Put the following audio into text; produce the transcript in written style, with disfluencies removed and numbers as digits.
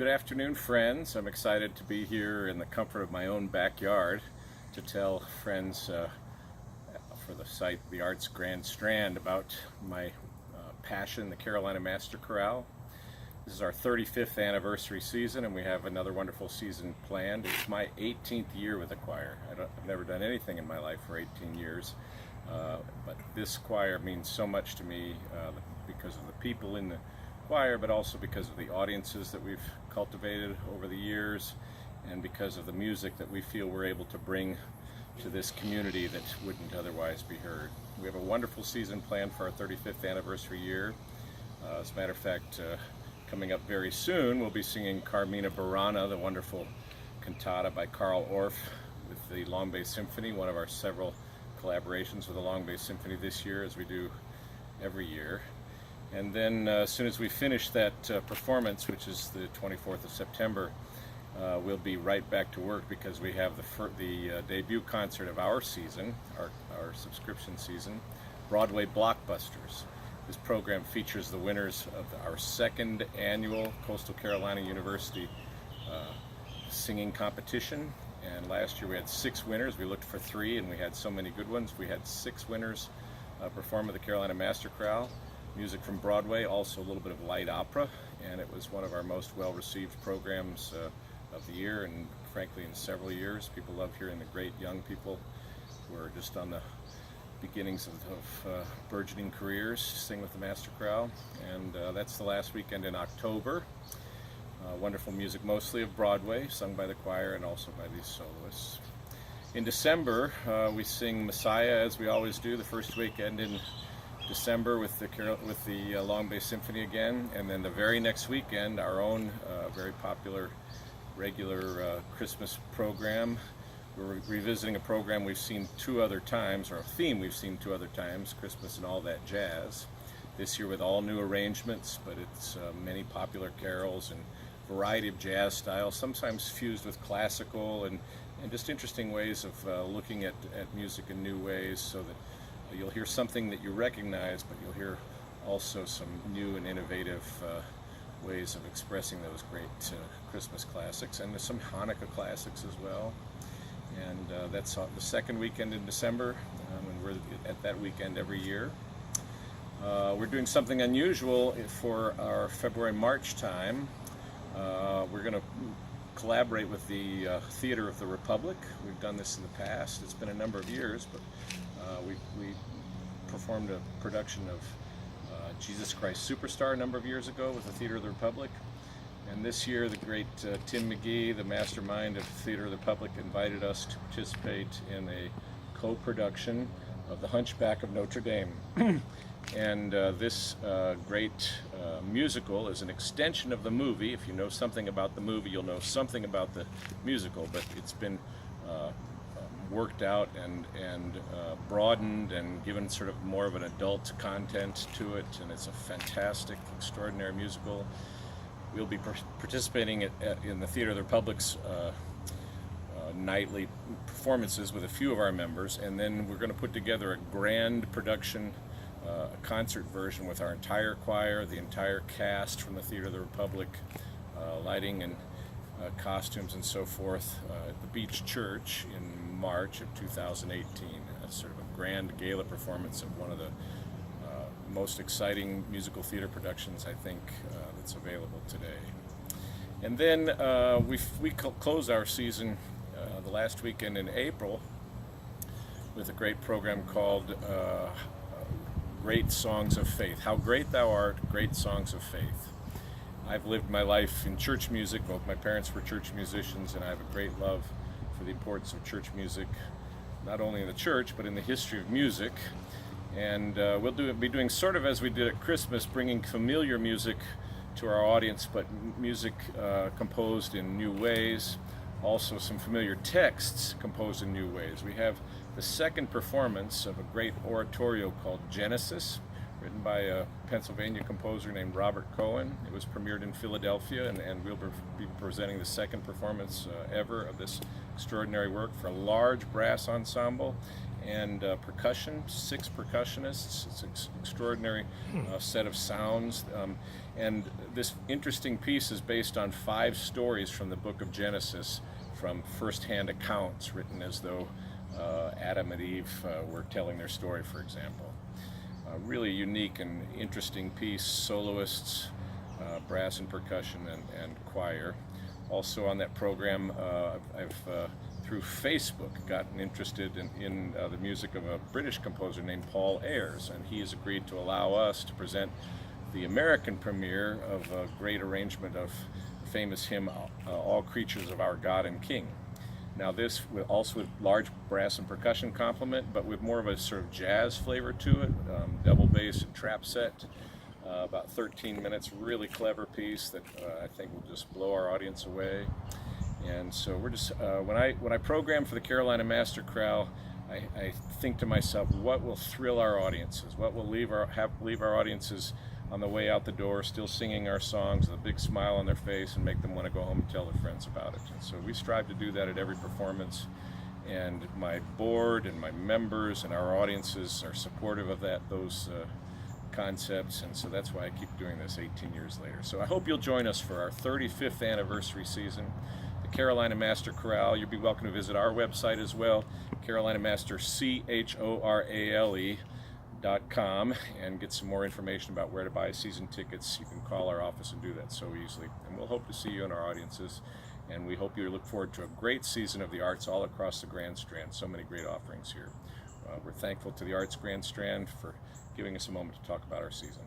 Good afternoon, friends. I'm excited to be here in the comfort of my own backyard to tell friends for the site The Arts Grand Strand about my passion, the Carolina Master Chorale. This is our 35th anniversary season, and we have another wonderful season planned. It's my 18th year with the choir. I've never done anything in my life for 18 years, but this choir means so much to me because of the people in the choir, but also because of the audiences that we've cultivated over the years, and because of the music that we feel we're able to bring to this community that wouldn't otherwise be heard. We have a wonderful season planned for our 35th anniversary year. As a matter of fact, coming up very soon, we'll be singing Carmina Burana, the wonderful cantata by Carl Orff with the Long Bay Symphony, one of our several collaborations with the Long Bay Symphony this year, as we do every year. And then as soon as we finish that performance, which is the 24th of September, we'll be right back to work because we have the debut concert of our season, our subscription season, Broadway Blockbusters. This program features the winners of our second annual Coastal Carolina University singing competition. And last year we had 6 winners. We looked for 3 and we had so many good ones. We had 6 winners perform with the Carolina Master Chorale. Music from Broadway, also a little bit of light opera, and it was one of our most well-received programs of the year, and frankly in several years. People love hearing the great young people who are just on the beginnings of burgeoning careers sing with the Master Chorale, and that's the last weekend in October. Wonderful music, mostly of Broadway, sung by the choir and also by these soloists. In December, we sing Messiah, as we always do, the first weekend in December with the Long Bay Symphony again, and then the very next weekend, our own very popular regular Christmas program. We're revisiting a program we've seen 2 other times, or a theme we've seen 2 other times, Christmas and All That Jazz. This year with all new arrangements, but it's many popular carols and variety of jazz styles, sometimes fused with classical and just interesting ways of looking at music in new ways, so that you'll hear something that you recognize, but you'll hear also some new and innovative ways of expressing those great Christmas classics, and there's some Hanukkah classics as well. And that's the second weekend in December, and we're at that weekend every year. We're doing something unusual for our February-March time. We're going to collaborate with the Theater of the Republic. We've done this in the past. It's been a number of years, but we performed a production of Jesus Christ Superstar a number of years ago with the Theater of the Republic. And this year, the great Tim McGee, the mastermind of Theater of the Republic, invited us to participate in a co-production of The Hunchback of Notre Dame. And this great musical is an extension of the movie. If you know something about the movie, you'll know something about the musical, but it's been worked out and broadened and given sort of more of an adult content to it, and it's a fantastic, extraordinary musical. We'll be participating in the Theater of the Republic's nightly performances with a few of our members, and then we're going to put together a grand production, a concert version with our entire choir, the entire cast from the Theater of the Republic, lighting and costumes and so forth, at the Beach Church in March of 2018. A sort of a grand gala performance of one of the most exciting musical theater productions, I think, that's available today. And then we close our season the last weekend in April with a great program called Great Songs of Faith. How Great Thou Art, Great Songs of Faith. I've lived my life in church music. Both my parents were church musicians, and I have a great love for the importance of church music, not only in the church, but in the history of music. And we'll be doing sort of as we did at Christmas, bringing familiar music to our audience, but music composed in new ways, also some familiar texts composed in new ways. We have the second performance of a great oratorio called Genesis, written by a Pennsylvania composer named Robert Cohen. It was premiered in Philadelphia, and we'll be presenting the second performance ever of this extraordinary work for a large brass ensemble and percussion, 6 percussionists. It's an extraordinary set of sounds. And this interesting piece is based on 5 stories from the book of Genesis, from first-hand accounts written as though Adam and Eve were telling their story, for example. Really unique and interesting piece, soloists, brass and percussion, and choir. Also on that program, I've through Facebook gotten interested in the music of a British composer named Paul Ayres, and he has agreed to allow us to present the American premiere of a great arrangement of famous hymn, All Creatures of Our God and King. Now this also with large brass and percussion complement, but with more of a sort of jazz flavor to it, double bass and trap set, about 13 minutes, really clever piece that I think will just blow our audience away. And so we're just, when I program for the Carolina Master Chorale, I think to myself, what will thrill our audiences? What will leave our audiences on the way out the door, still singing our songs with a big smile on their face, and make them want to go home and tell their friends about it. And so we strive to do that at every performance. And my board and my members and our audiences are supportive of those concepts, and so that's why I keep doing this 18 years later. So I hope you'll join us for our 35th anniversary season, the Carolina Master Chorale. You'll be welcome to visit our website as well, Carolina Master, CHORALE.com, and get some more information about where to buy season tickets. You can call our office and do that so easily. And we'll hope to see you in our audiences, and we hope you look forward to a great season of the arts all across the Grand Strand. So many great offerings here. We're thankful to the Arts Grand Strand for giving us a moment to talk about our season.